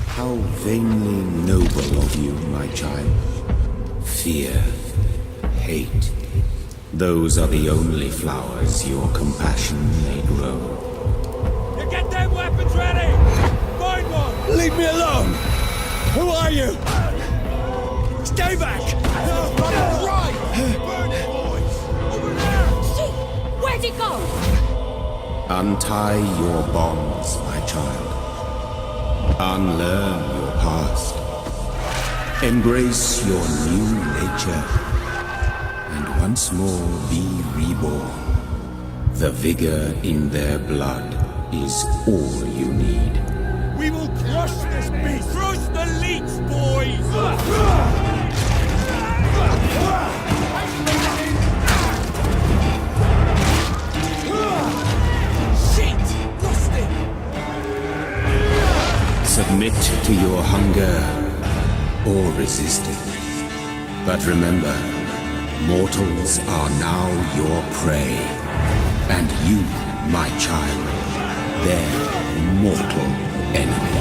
How vainly noble of you, my child. Fear, hate, those are the only flowers your compassion may grow. You get them weapons ready! Find one! Leave me alone! Who are you? Stay back! No, right! Burn it, boys! Over there! Shit! Where'd it go? Untie your bonds, my child. Unlearn your past. Embrace your new nature. And once more be reborn. The vigor in their blood is all you need. We will crush this beast! Crush the leech, boys! Shit! Lost him! Submit to your hunger or resist it. But remember, mortals are now your prey. And you, my child, their mortal enemy.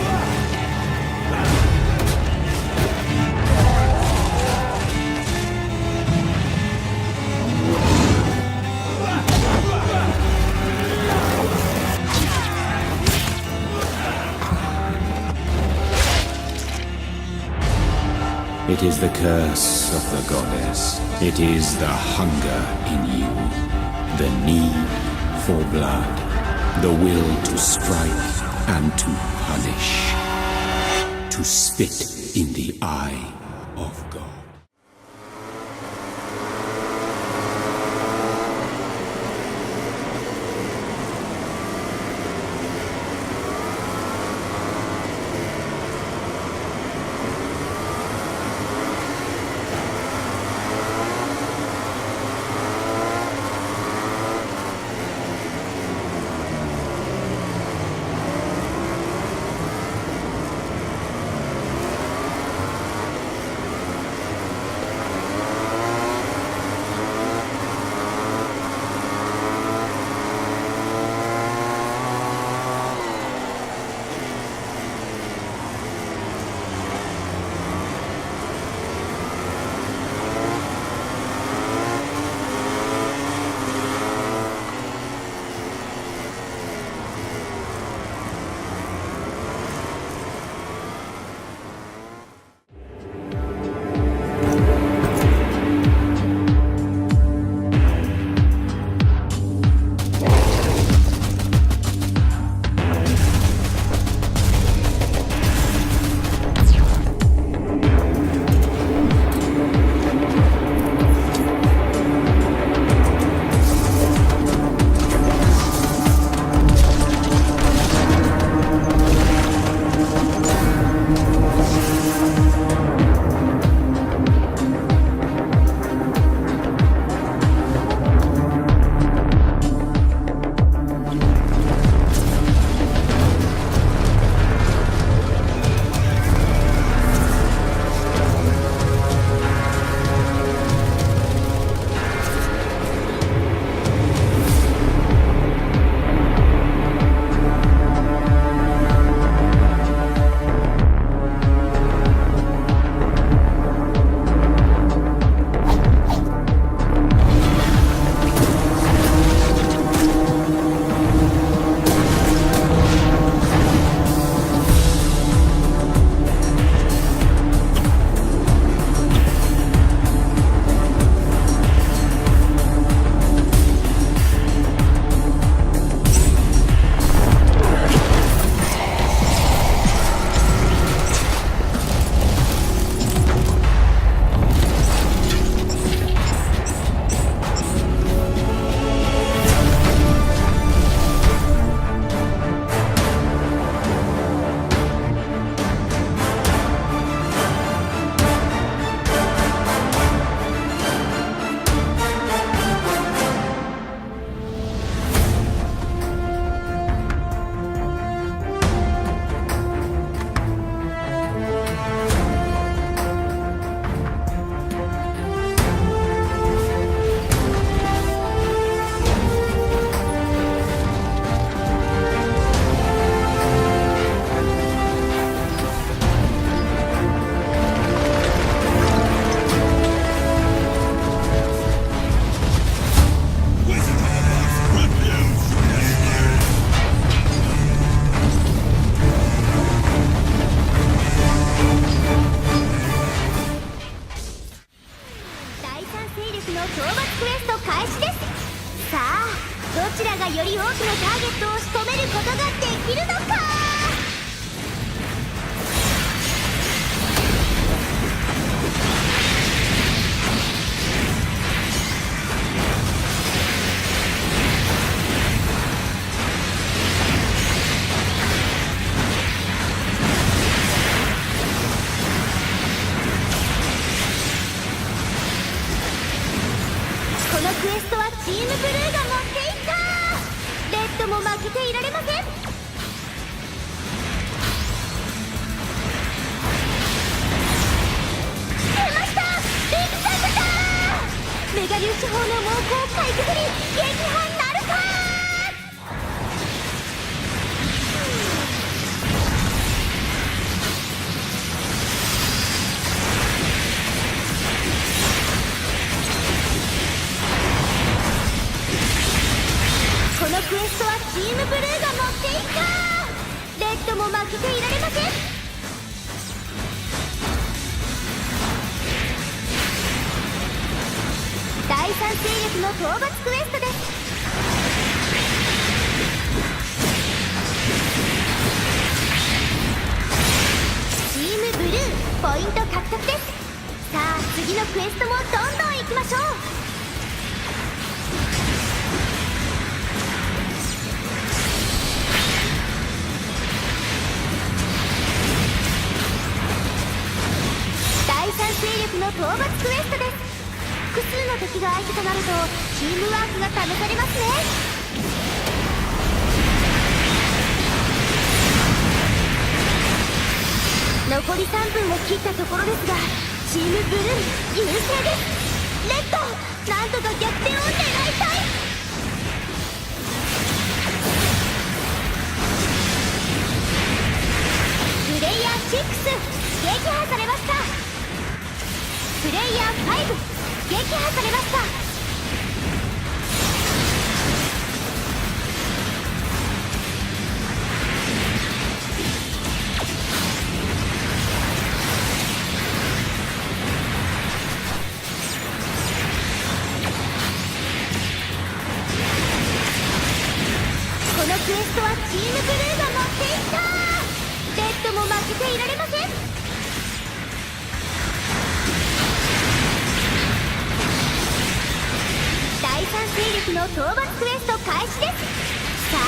It is the curse of the goddess. It is the hunger in you. The need for blood. The will to strike and to punish. To spit in the eye of God. いられません。出ました、ビッグサイズだー。メガ粒子砲の猛攻をかいくぐり撃破なるか。このクエストはチームブルーが持っていった。レッドも負けていられません。第三勢力の討伐クエストです。チームブルーポイント獲得です。さあ次のクエストもどんどん行きましょう。第三勢力の討伐クエストです。複数の敵が相手となるとチームワークが試されますね。残り3分を切ったところですがチームブルー優勢です。レッドなんとか逆転を狙いたい。プレイヤー6撃破されました。プレイヤー5撃破されました。このクエストはチームブルーが持っていった。レッドも負けていられません。第三勢力の討伐クエスト開始です。さあ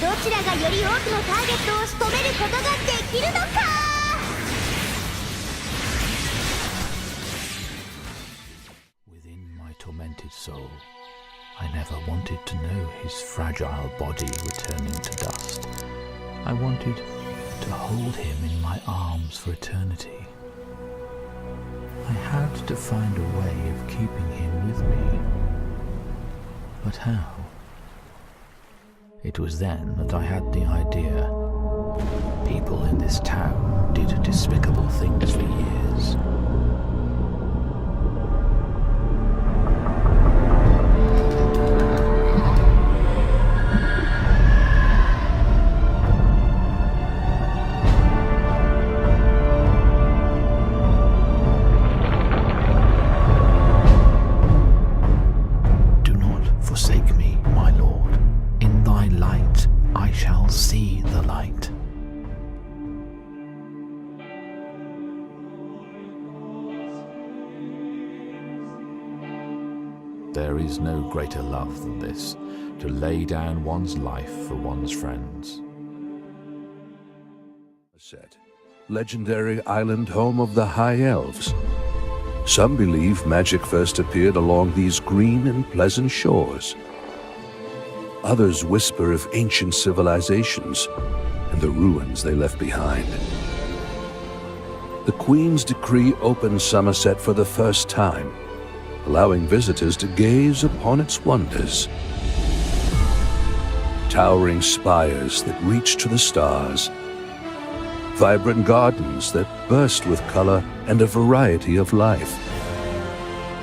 どちらがより多くのターゲットを仕留めることができるのか。Within my tormented soul, I never wanted to know his fragile body returning to dust. I wanted to hold him in my arms for eternity. I had to find a way of keeping him with me. But how? It was then that I had the idea. People in this town did despicable things for years. There is no greater love than this, to lay down one's life for one's friends. Legendary island home of the High Elves. Some believe magic first appeared along these green and pleasant shores. Others whisper of ancient civilizations and the ruins they left behind. The Queen's decree opened Somerset for the first time, allowing visitors to gaze upon its wonders. Towering spires that reach to the stars, vibrant gardens that burst with color and a variety of life.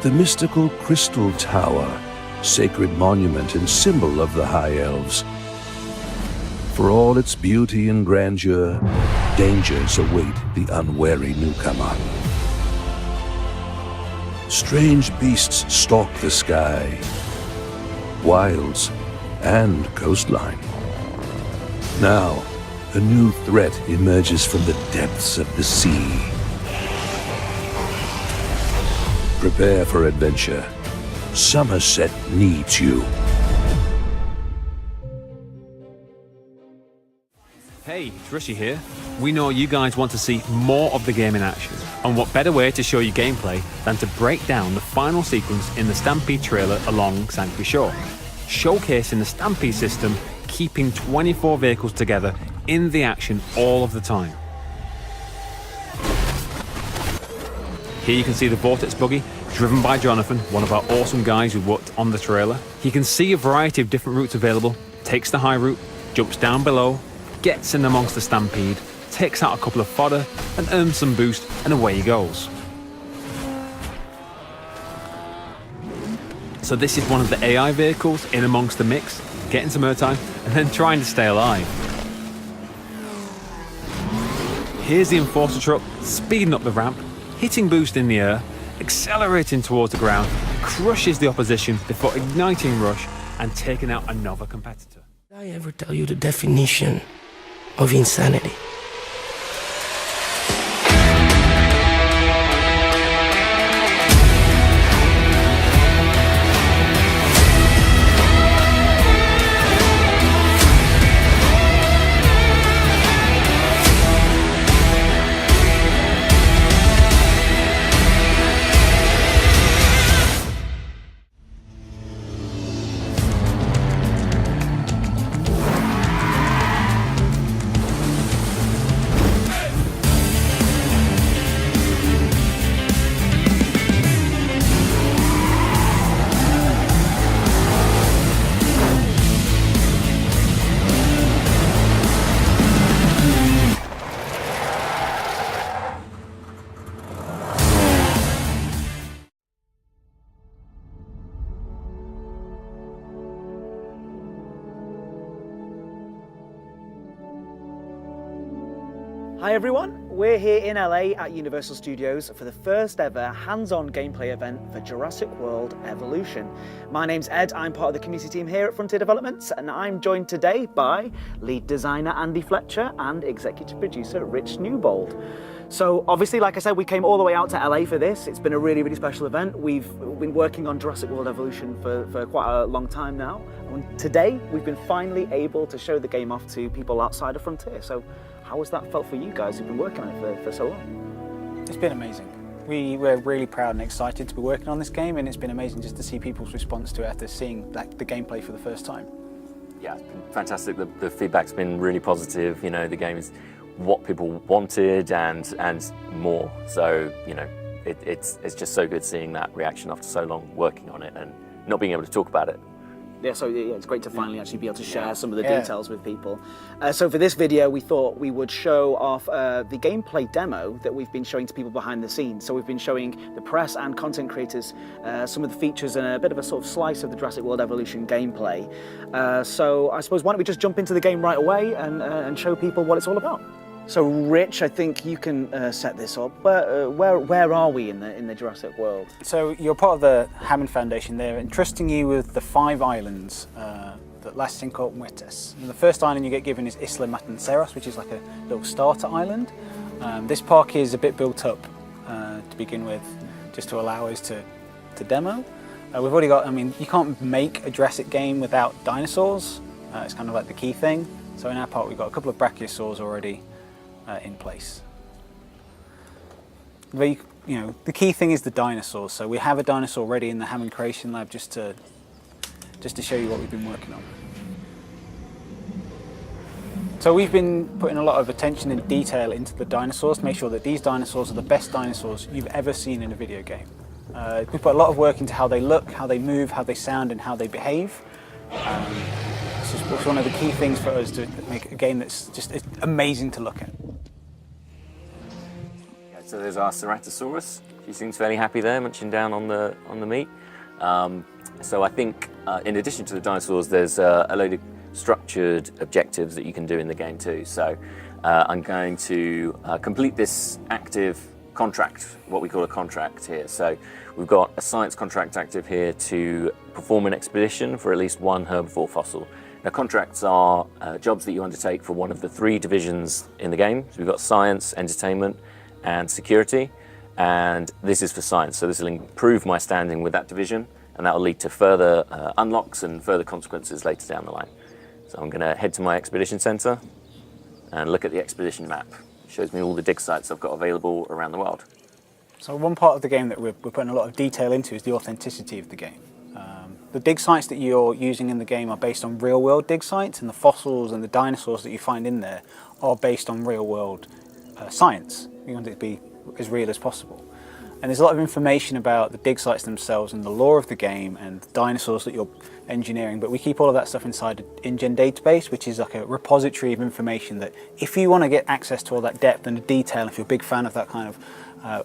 The mystical Crystal Tower, sacred monument and symbol of the High Elves. For all its beauty and grandeur, dangers await the unwary newcomer. Strange beasts stalk the sky, wilds, and coastline. Now, a new threat emerges from the depths of the sea. Prepare for adventure. Somerset needs you. Hey, it's Rishi here. We know you guys want to see more of the game in action, and what better way to show you gameplay than to break down the final sequence in the Stampede trailer along Sanctuary Shore, showcasing the Stampede system, keeping 24 vehicles together in the action all of the time. Here you can see the Vortex buggy, driven by Jonathan, one of our awesome guys who worked on the trailer. He can see a variety of different routes available, takes the high route, jumps down below, gets in amongst the stampede, takes out a couple of fodder, and earns some boost, and away he goes. So this is one of the AI vehicles in amongst the mix, getting some airtime, and then trying to stay alive. Here's the Enforcer truck, speeding up the ramp, hitting boost in the air, accelerating towards the ground, crushes the opposition before igniting rush and taking out another competitor. Did I ever tell you the definition of insanity? Hi everyone, we're here in LA at Universal Studios for the first ever hands-on gameplay event for Jurassic World Evolution. My name's Ed, I'm part of the community team here at Frontier Developments, and I'm joined today by lead designer Andy Fletcher and executive producer Rich Newbold. So obviously, like I said, we came all the way out to LA for this. It's been a really, really special event. We've been working on Jurassic World Evolution for quite a long time now. And today, we've been finally able to show the game off to people outside of Frontier. So how has that felt for you guys who've been working on it for so long? It's been amazing. We're really proud and excited to be working on this game, and it's been amazing just to see people's response to it after seeing the gameplay for the first time. Yeah, it's been fantastic. The feedback's been really positive. You know, the game is what people wanted and more. So, you know, it's just so good seeing that reaction after so long working on it and not being able to talk about it. Yeah, so it's great to finally actually be able to share some of the details with people. So for this video, we thought we would show off the gameplay demo that we've been showing to people behind the scenes. So we've been showing the press and content creators some of the features and a bit of a sort of slice of the Jurassic World Evolution gameplay. So I suppose why don't we just jump into the game right away and show people what it's all about. So Rich, I think you can set this up. Where are we in the Jurassic World? So you're part of the Hammond Foundation. They're entrusting you with the 5 islands that Las Cinco Muertes. And the first island you get given is Isla Matanceros, which is like a little starter island. This park is a bit built up to begin with, just to allow us to demo. We've already got, I mean, you can't make a Jurassic game without dinosaurs. It's kind of like the key thing. So in our park we've got a couple of brachiosaurs already in place. The key thing is the dinosaurs. So we have a dinosaur ready in the Hammond Creation Lab just to show you what we've been working on. So we've been putting a lot of attention and detail into the dinosaurs to make sure that these dinosaurs are the best dinosaurs you've ever seen in a video game. We put a lot of work into how they look, how they move, how they sound, and how they behave. It's one of the key things for us to make a game that's just amazing to look at. Yeah, so there's our Ceratosaurus. She seems fairly happy there, munching down on the meat. So I think in addition to the dinosaurs, there's a load of structured objectives that you can do in the game too. So I'm going to complete this active contract, what we call a contract here. So we've got a science contract active here to perform an expedition for at least 1 herbivore fossil. Now, contracts are jobs that you undertake for one of the 3 divisions in the game. So we've got science, entertainment, and security. And this is for science, so this will improve my standing with that division, and that will lead to further unlocks and further consequences later down the line. So I'm going to head to my expedition center and look at the expedition map. It shows me all the dig sites I've got available around the world. So one part of the game that we're putting a lot of detail into is the authenticity of the game. the dig sites that you're using in the game are based on real-world dig sites, and the fossils and the dinosaurs that you find in there are based on real-world science. We want it to be as real as possible. And there's a lot of information about the dig sites themselves and the lore of the game and the dinosaurs that you're engineering, but we keep all of that stuff inside an InGen database, which is like a repository of information that if you want to get access to all that depth and the detail, if you're a big fan of that kind of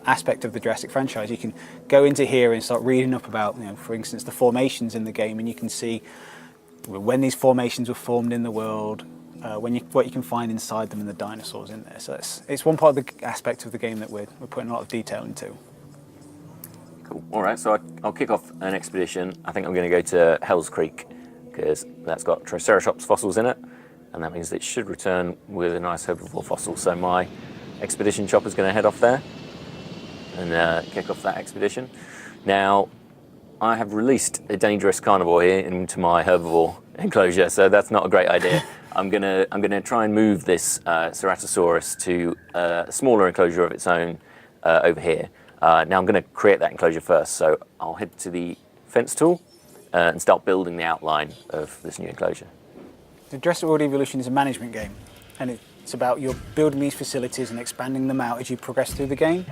aspect of the Jurassic franchise, you can go into here and start reading up about, for instance, the formations in the game, and you can see when these formations were formed in the world, what you can find inside them and the dinosaurs in there. So it's one part of the aspect of the game that we're putting a lot of detail into. Cool. All right, so I'll kick off an expedition. I think I'm going to go to Hell's Creek because that's got Triceratops fossils in it, and that means it should return with a nice herbivore fossil. So my expedition chopper's going to head off there and kick off that expedition. Now, I have released a dangerous carnivore here into my herbivore enclosure, so that's not a great idea. I'm gonna try and move this Ceratosaurus to a smaller enclosure of its own over here. Now I'm going to create that enclosure first, so I'll head to the fence tool and start building the outline of this new enclosure. The Jurassic World Evolution is a management game, and it's about you're building these facilities and expanding them out as you progress through the game.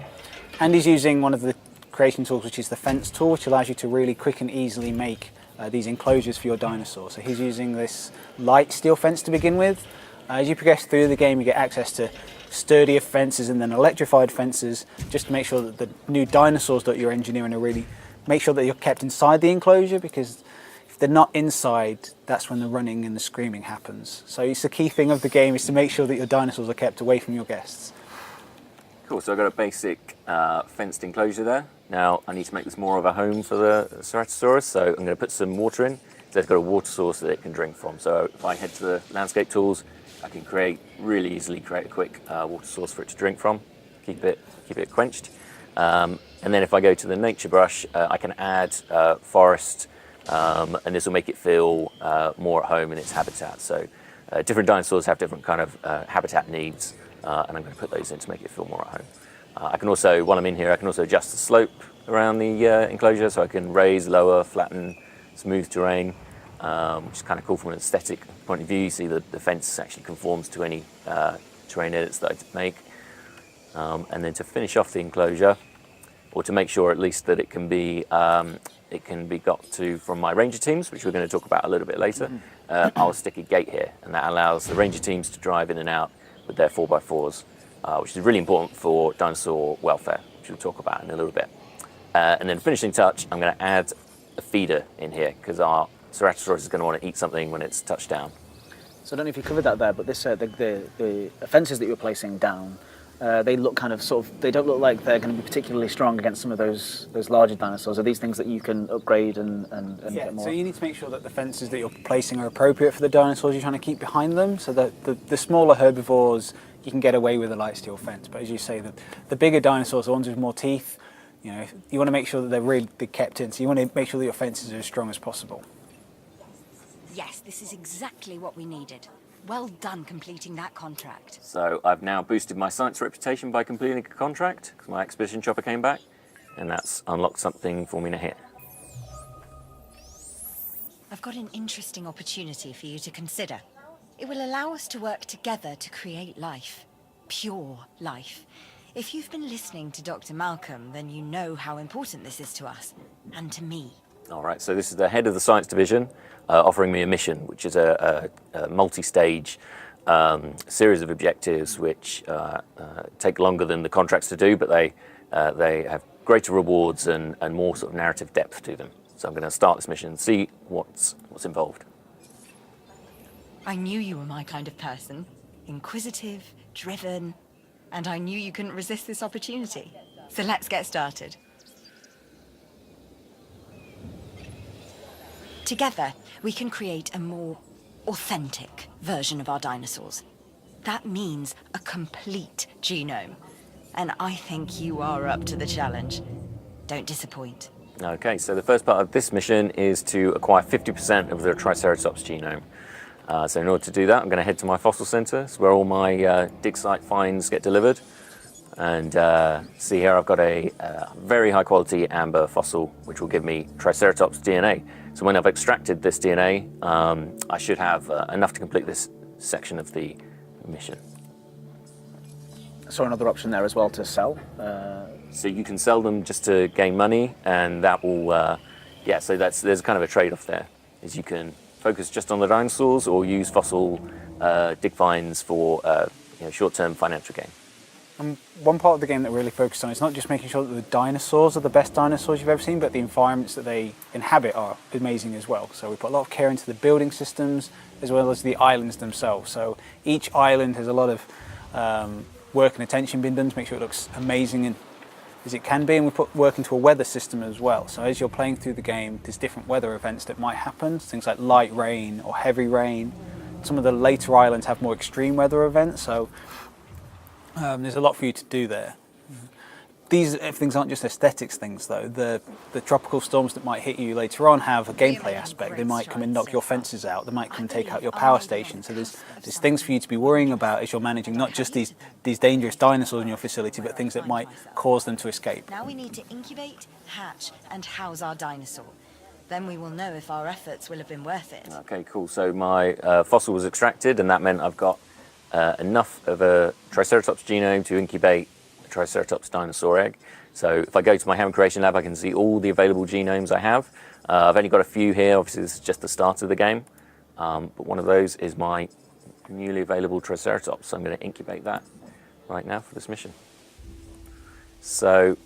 Andy's using one of the creation tools, which is the fence tool, which allows you to really quick and easily make these enclosures for your dinosaurs. So he's using this light steel fence to begin with. As you progress through the game, you get access to sturdier fences and then electrified fences, just to make sure that the new dinosaurs that you're engineering are really, make sure that you're kept inside the enclosure, because if they're not inside, that's when the running and the screaming happens. So it's the key thing of the game is to make sure that your dinosaurs are kept away from your guests. Cool, so I've got a basic fenced enclosure there. Now I need to make this more of a home for the Ceratosaurus, so I'm going to put some water in. So it's got a water source that it can drink from. So if I head to the landscape tools, I can really easily create a quick water source for it to drink from, keep it quenched. And then if I go to the nature brush, I can add forest, and this will make it feel more at home in its habitat. So different dinosaurs have different kind of habitat needs, and I'm going to put those in to make it feel more at home. I can also, while I'm in here, I can also adjust the slope around the enclosure, so I can raise, lower, flatten, smooth terrain. Which is kind of cool from an aesthetic point of view. You see that the fence actually conforms to any terrain edits that I make. And then to finish off the enclosure, or to make sure at least that it can be got to from my ranger teams, which we're going to talk about a little bit later, I'll stick a gate here, and that allows the ranger teams to drive in and out with their 4x4s, which is really important for dinosaur welfare, which we'll talk about in a little bit. And then finishing touch, I'm going to add a feeder in here, because our Ceratosaurus is going to want to eat something when it's touched down. So I don't know if you covered that there, but this the fences that you're placing down, they look kind of they don't look like they're going to be particularly strong against some of those larger dinosaurs. Are these things that you can upgrade and get more? So you need to make sure that the fences that you're placing are appropriate for the dinosaurs you're trying to keep behind them, so that the smaller herbivores, you can get away with a light steel fence. But as you say, the bigger dinosaurs, the ones with more teeth, you want to make sure that they're kept in. So you want to make sure that your fences are as strong as possible. Yes, this is exactly what we needed. Well done completing that contract. So I've now boosted my science reputation by completing a contract, because my expedition chopper came back, and that's unlocked something for me to hit. I've got an interesting opportunity for you to consider. It will allow us to work together to create life. Pure life. If you've been listening to Dr. Malcolm, then you know how important this is to us, and to me. All right, so this is the head of the science division offering me a mission, which is a multi-stage series of objectives which take longer than the contracts to do, but they have greater rewards and more sort of narrative depth to them. So I'm going to start this mission and see what's involved. I knew you were my kind of person. Inquisitive, driven, and I knew you couldn't resist this opportunity. So let's get started. Together, we can create a more authentic version of our dinosaurs. That means a complete genome. And I think you are up to the challenge. Don't disappoint. Okay, so the first part of this mission is to acquire 50% of the Triceratops genome. So in order to do that, I'm going to head to my fossil center. It's where all my dig site finds get delivered. And see here, I've got a very high quality amber fossil, which will give me Triceratops DNA. So when I've extracted this DNA, I should have enough to complete this section of the mission. So another option there as well to sell. So you can sell them just to gain money, and that will, yeah. So there's kind of a trade-off there. Is you can focus just on the dinosaurs, or use fossil dig finds for short-term financial gain. And one part of the game that we're really focused on is not just making sure that the dinosaurs are the best dinosaurs you've ever seen, but the environments that they inhabit are amazing as well. So we put a lot of care into the building systems as well as the islands themselves. So each island has a lot of work and attention being done to make sure it looks amazing as it can be, and we put work into a weather system as well. So as you're playing through the game, there's different weather events that might happen, things like light rain or heavy rain. Some of the later islands have more extreme weather events, so there's a lot for you to do there. These things aren't just aesthetics things though. The tropical storms that might hit you later on have a gameplay aspect. They might come and knock your fences out, they might come and take out your power station. So there's things for you to be worrying about as you're managing not just these dangerous dinosaurs in your facility, but things that might cause them to escape. Now we need to incubate, hatch and house our dinosaur. Then we will know if our efforts will have been worth it. Okay, cool. So my fossil was extracted, and that meant I've got enough of a Triceratops genome to incubate a Triceratops dinosaur egg. So if I go to my Hammond Creation Lab, I can see all the available genomes I have. I've only got a few here. Obviously, this is just the start of the game. But one of those is my newly available Triceratops. So I'm going to incubate that right now for this mission. So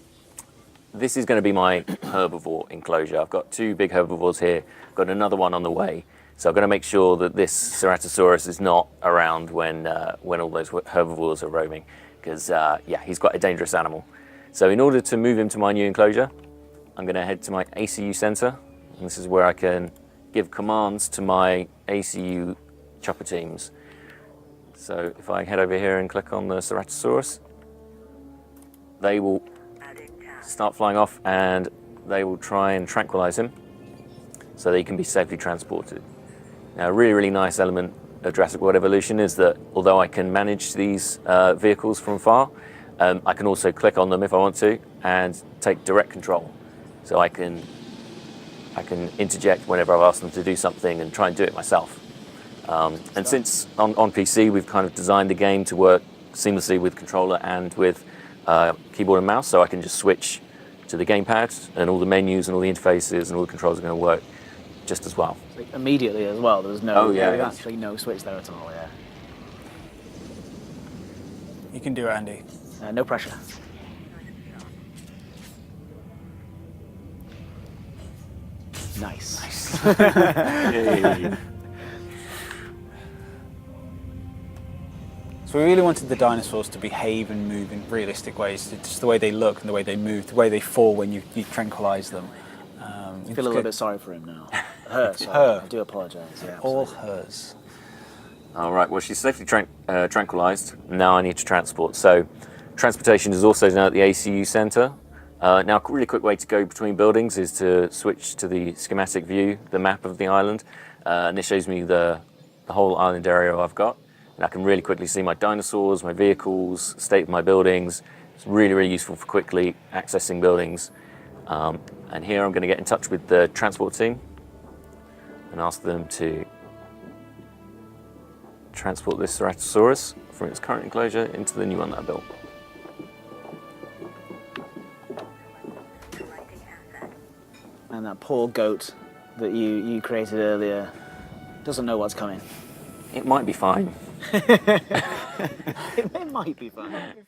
this is going to be my herbivore enclosure. I've got 2 big herbivores here. I've got another one on the way. So I'm going to make sure that this Ceratosaurus is not around when all those herbivores are roaming, because yeah, he's quite a dangerous animal. So in order to move him to my new enclosure, I'm going to head to my ACU center, and this is where I can give commands to my ACU chopper teams. So if I head over here and click on the Ceratosaurus, they will start flying off, and they will try and tranquilize him so that he can be safely transported. Now, a really, really nice element of Jurassic World Evolution is that although I can manage these vehicles from far, I can also click on them if I want to and take direct control. So I can interject whenever I've asked them to do something and try and do it myself. And since on PC we've kind of designed the game to work seamlessly with controller and with keyboard and mouse, so I can just switch to the gamepad, and all the menus and all the interfaces and all the controls are going to work just as well. Immediately as well. There's no, actually no switch there at all. Yeah. You can do it, Andy. No pressure. Nice. Yay. So we really wanted the dinosaurs to behave and move in realistic ways, just the way they look and the way they move, the way they fall when you tranquilise them. I feel a little bit sorry for him now. Her, sorry. Her. I do apologise. Yeah, all absolutely. hers. All right, well, she's safely tranquilized. Now I need to transport. So transportation is also now at the ACU center. Now, a really quick way to go between buildings is to switch to the schematic view, the map of the island. And this shows me the whole island area I've got. And I can really quickly see my dinosaurs, my vehicles, state of my buildings. It's really, really useful for quickly accessing buildings. And here I'm going to get in touch with the transport team and ask them to transport this Ceratosaurus from its current enclosure into the new one that I built. And that poor goat that you created earlier doesn't know what's coming. It might be fine. It might be fine.